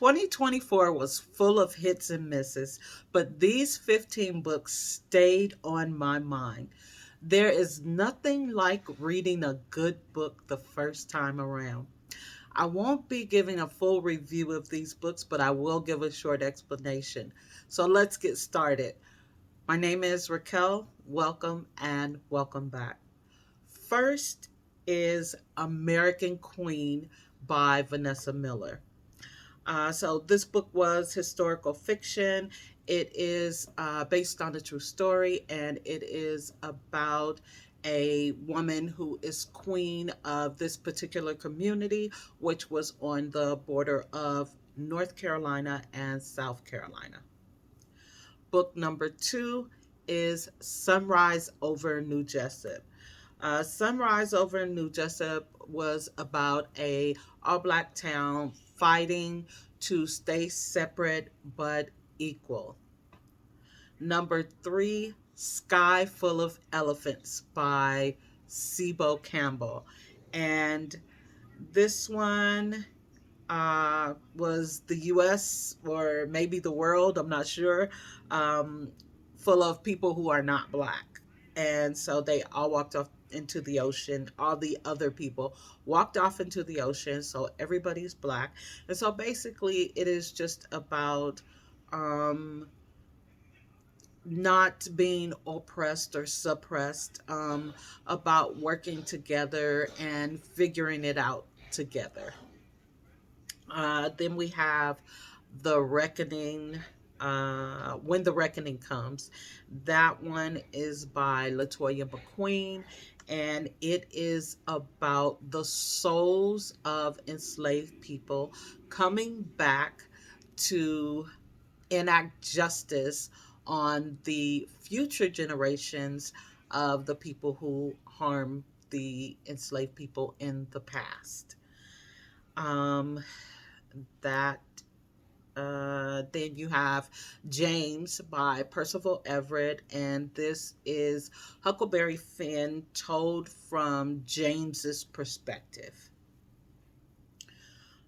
2024 was full of hits and misses, but these 15 books stayed on my mind. There is nothing like reading a good book the first time around. I won't be giving a full review of these books, but I will give a short explanation. So let's get started. My name is Raquel. Welcome and welcome back. First is American Queen by Vanessa Miller. So this book was historical fiction. It is based on a true story, and it is about a woman who is queen of this particular community, which was on the border of North Carolina and South Carolina. Book number two is Sunrise Over New Jessup. Sunrise Over New Jessup was about a all black town fighting to stay separate but equal. Number three, Sky Full of Elephants by Sibo Campbell. And this one was the US or maybe the world, I'm not sure, um, full of people who are not black. And so they all walked off into the ocean. All the other people walked off into the ocean. So everybody's black. And so basically, it is just about um, not being oppressed or suppressed, about working together and figuring it out together. Then we have The Reckoning, When the Reckoning Comes. That one is by Latoya McQueen, and it is about the souls of enslaved people coming back to enact justice on the future generations of the people who harmed the enslaved people in the past. Um, that Then you have James by Percival Everett, and this is Huckleberry Finn told from James's perspective.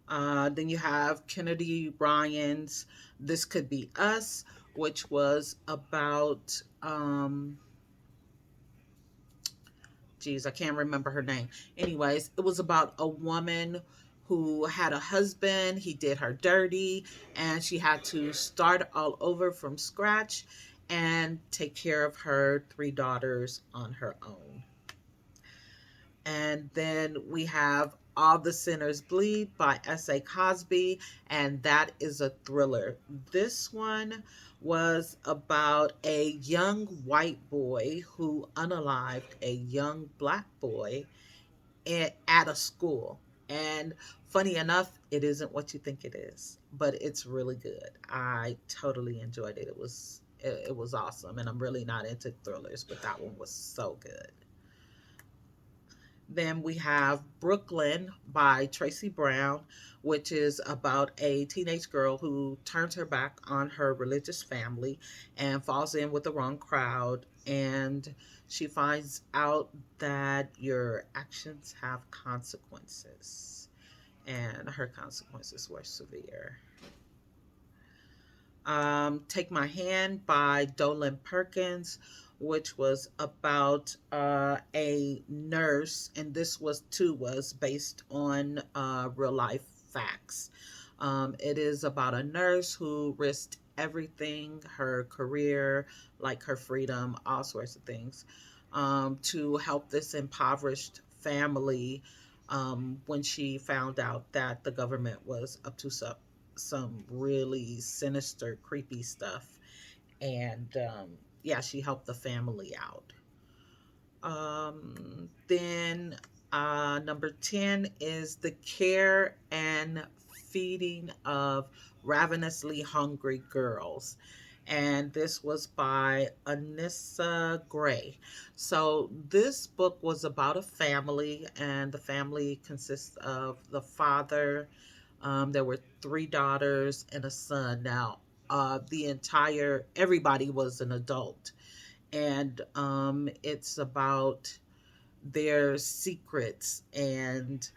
Then you have Kennedy Ryan's This Could Be Us, which was about, geez, I can't remember her name. Anyways, it was about a woman who had a husband. He did her dirty, and she had to start all over from scratch and take care of her three daughters on her own. And then we have All the Sinners Bleed by S.A. Cosby, and that is a thriller. This one was about a young white boy who unalived a young black boy at a school. And funny enough, it isn't what you think it is, but it's really good. I totally enjoyed it. It was awesome, and I'm really not into thrillers, but that one was so good. Then we have Brooklyn by Tracy Brown, which is about a teenage girl who turns her back on her religious family and falls in with the wrong crowd. And she finds out that your actions have consequences. And her consequences were severe. Take My Hand by Dolan Perkins, which was about a nurse, and this was too was based on real life facts. It is about a nurse who risked everything, her career, like her freedom, all sorts of things, to help this impoverished family when she found out that the government was up to some really sinister, creepy stuff. And yeah, she helped the family out. Then Number 10 is The Care and Feeding of Ravenously Hungry Girls. And this was by Anissa Gray. So, this book was about a family, and the family consists of the father. There were three daughters and a son. Now, everybody was an adult, and it's about their secrets and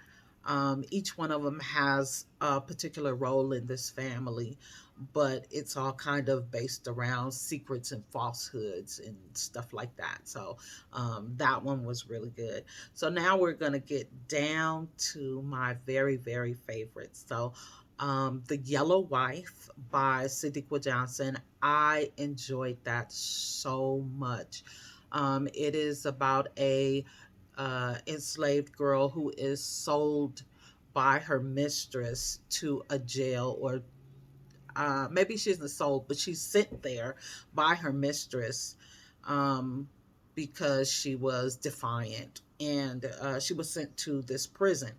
Each one of them has a particular role in this family, but it's all kind of based around secrets and falsehoods and stuff like that. So that one was really good. So now we're going to get down to my very, very favorites. So The Yellow Wife by Sadiqa Johnson. I enjoyed that so much. It is about a enslaved girl who is sold by her mistress to a jail, or maybe she isn't sold, but she's sent there by her mistress um, because she was defiant, and she was sent to this prison.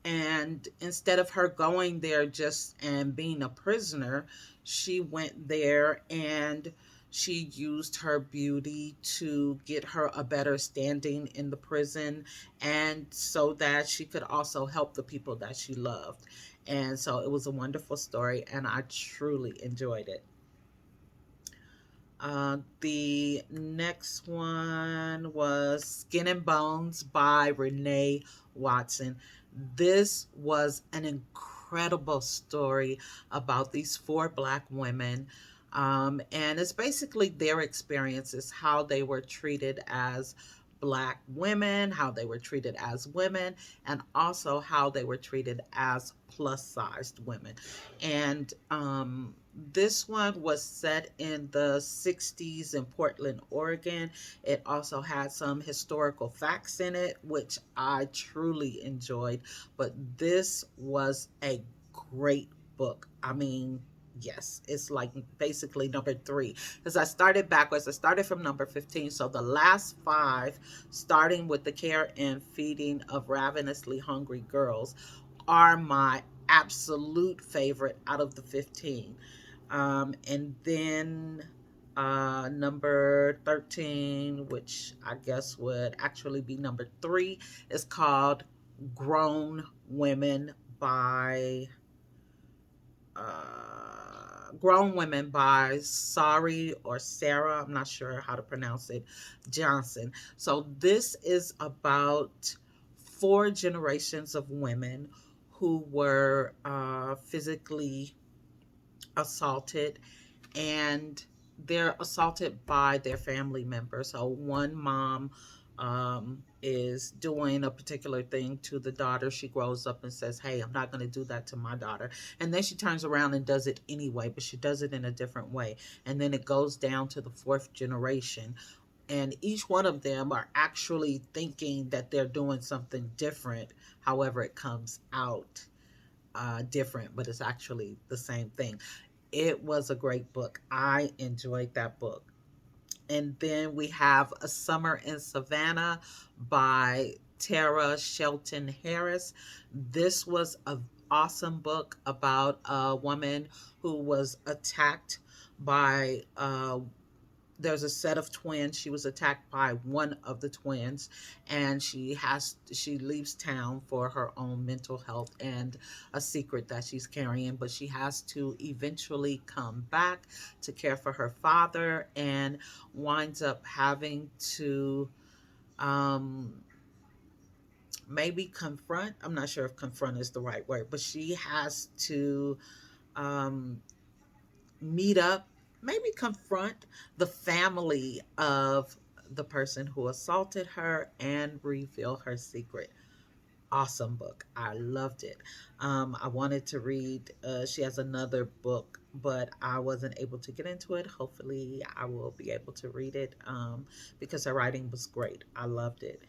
And instead of her going there just and being a prisoner, she went there and she used her beauty to get her a better standing in the prison, and so that she could also help the people that she loved. And so it was a wonderful story, and I truly enjoyed it. The next one was Skin and Bones by Renee Watson. This was an incredible story about these four Black women. And it's basically their experiences, how they were treated as Black women, how they were treated as women, and also how they were treated as plus sized women. And this one was set in the 60s in Portland, Oregon. It also had some historical facts in it, which I truly enjoyed. But this was a great book. I mean, yes, it's like basically number three. Because I started backwards. I started from number 15. So the last five, starting with The Care and Feeding of Ravenously Hungry Girls, are my absolute favorite out of the 15. And then number 13, which I guess would actually be number three, is called Grown Women by Grown Women by Sari or Sarah, I'm not sure how to pronounce it, Johnson. So this is about four generations of women who were physically assaulted, and they're assaulted by their family members. So one mom is doing a particular thing to the daughter. She grows up and says, "Hey, I'm not going to do that to my daughter." And then she turns around and does it anyway, but she does it in a different way. And then it goes down to the fourth generation. And each one of them are actually thinking that they're doing something different. However, it comes out different, but it's actually the same thing. It was a great book. I enjoyed that book. And then we have A Summer in Savannah by Tara Shelton Harris. This was an awesome book about a woman who was attacked by there's a set of twins. She was attacked by one of the twins, and she leaves town for her own mental health and a secret that she's carrying, but she has to eventually come back to care for her father, and winds up having to um maybe confront, I'm not sure if confront is the right word, but she has to um meet up, maybe confront the family of the person who assaulted her and reveal her secret. Awesome book. I loved it. I wanted to read, she has another book, but I wasn't able to get into it. Hopefully, I will be able to read it because her writing was great. I loved it.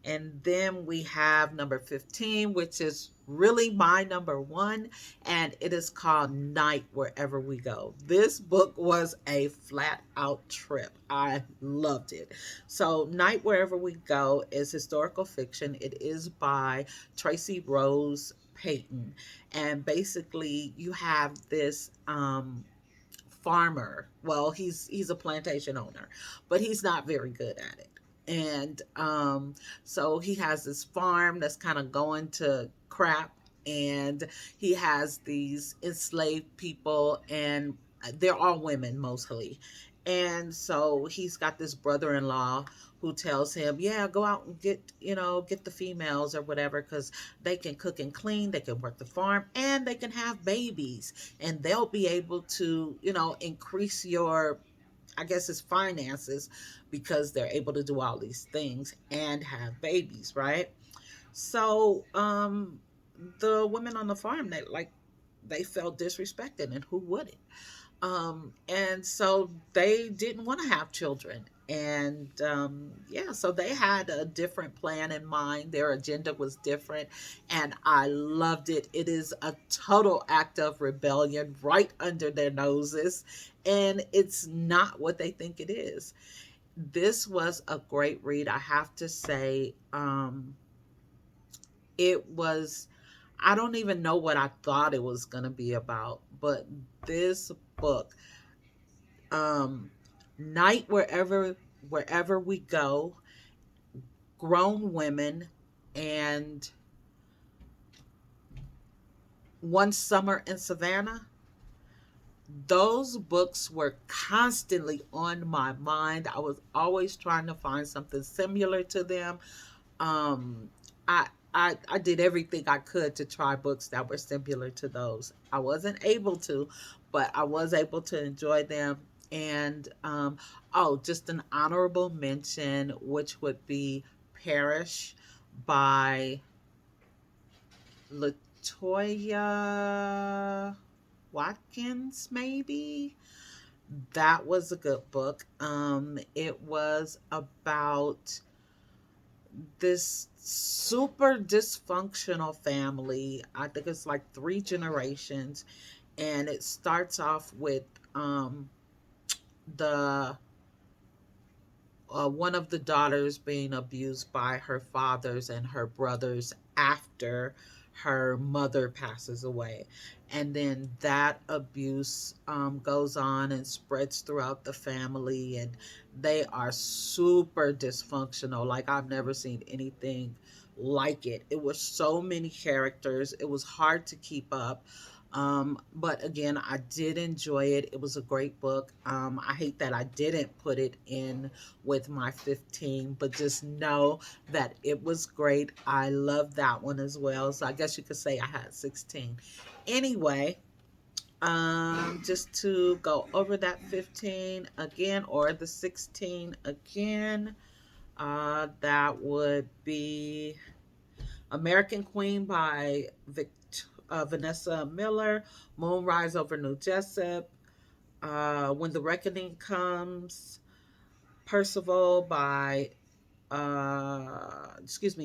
And then we have number 15, which is really my number one, and it is called Night Wherever We Go. This book was a flat out trip. I loved it. So, Night Wherever We Go is historical fiction. It is by Tracy Rose Payton. And basically, you have this farmer. Well, he's a plantation owner, but he's not very good at it. And so he has this farm that's kind of going to crap, and he has these enslaved people, and they're all women mostly. And so he's got this brother-in-law who tells him, yeah, go out and get the females or whatever, because they can cook and clean, they can work the farm, and they can have babies, and they'll be able to, increase your, I guess, his finances, because they're able to do all these things and have babies, right? So the women on the farm, they felt disrespected, and who wouldn't? And so they didn't want to have children. And yeah, so they had a different plan in mind. Their agenda was different. And I loved it. It is a total act of rebellion right under their noses. And it's not what they think it is. This was a great read, I have to say. It was, I don't even know what I thought it was going to be about, but this book, um, Night Wherever We Go, Grown Women, and One Summer in Savannah. Those books were constantly on my mind. I was always trying to find something similar to them. Um, I, I did everything I could to try books that were similar to those. I wasn't able to, but I was able to enjoy them. And oh, just an honorable mention, which would be Perish by Latoya Watkins, maybe. That was a good book. It was about this super dysfunctional family. I think it's like three generations, and it starts off with the one of the daughters being abused by her fathers and her brothers after her mother passes away. And then that abuse goes on and spreads throughout the family, and they are super dysfunctional. Like, I've never seen anything like it. It was so many characters, it was hard to keep up. But again, I did enjoy it. It was a great book. I hate that I didn't put it in with my 15, but just know that it was great. I love that one as well. So I guess you could say I had 16. Anyway, just to go over that 15 again, or the 16 again, that would be American Queen by Vanessa Miller, Moonrise over New Jessup, When the Reckoning Comes, Percival by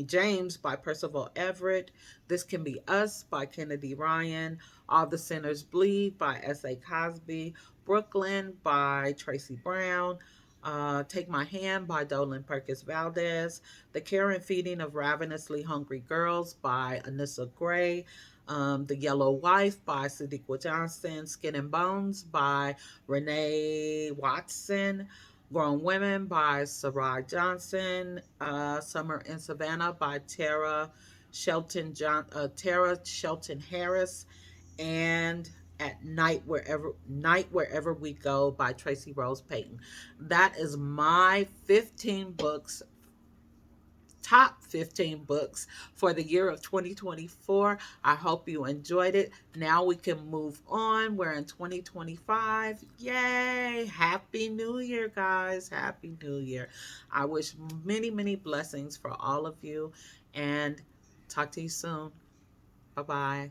James by Percival Everett, This Can Be Us by Kennedy Ryan, All the Sinners Bleed by S.A. Cosby, Brooklyn by Tracy Brown, Take My Hand by Dolan Perkins Valdez, The Care and Feeding of Ravenously Hungry Girls by Anissa Gray, The Yellow Wife by Sadiqa Johnson, Skin and Bones by Renee Watson, Grown Women by Sarai Johnson, Summer in Savannah by Tara Shelton Harris, and Night Wherever We Go by Tracy Rose Payton. That is my 15 books, top 15 books for the year of 2024. I hope you enjoyed it. Now we can move on. We're in 2025. Yay! Happy New Year, guys. Happy New Year. I wish many, many blessings for all of you, and talk to you soon. Bye bye.